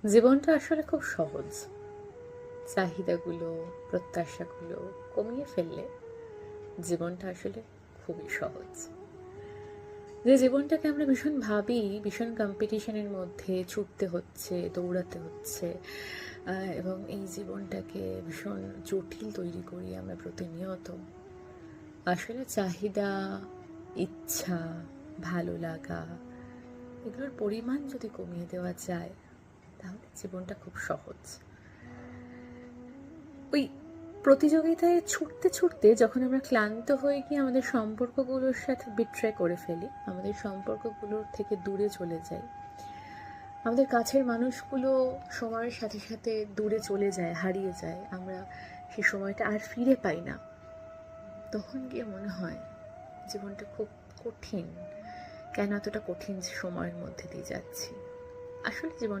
জীবনটা আসলে খুব সহজ। চাহিদাগুলো, প্রত্যাশাগুলো কমিয়ে ফেললে জীবনটা আসলে খুবই সহজ। যে জীবনটাকে আমরা ভীষণ ভাবি, ভীষণ কম্পিটিশনের মধ্যে ছুটতে হচ্ছে, দৌড়াতে হচ্ছে, এবং এই জীবনটাকে ভীষণ জটিল তৈরি করি আমরা প্রতিনিয়ত। আসলে চাহিদা, ইচ্ছা, ভালো লাগা এগুলোর পরিমাণ যদি কমিয়ে দেওয়া যায় তাহলে জীবনটা খুব সহজ। ওই প্রতিযোগিতায় ছুটতে ছুটতে যখন আমরা ক্লান্ত হয়ে গিয়ে আমাদের সম্পর্কগুলোর সাথে বিট্রে করে ফেলি, আমাদের সম্পর্কগুলোর থেকে দূরে চলে যাই, আমাদের কাছের মানুষগুলো সময়ের সাথে সাথে দূরে চলে যায়, হারিয়ে যায়, আমরা সেই সময়টা আর ফিরে পাই না, তখন গিয়ে মনে হয় জীবনটা খুব কঠিন। কেন এতটা কঠিন সময়ের মধ্যে দিয়ে যাচ্ছি? আসলে জীবনটা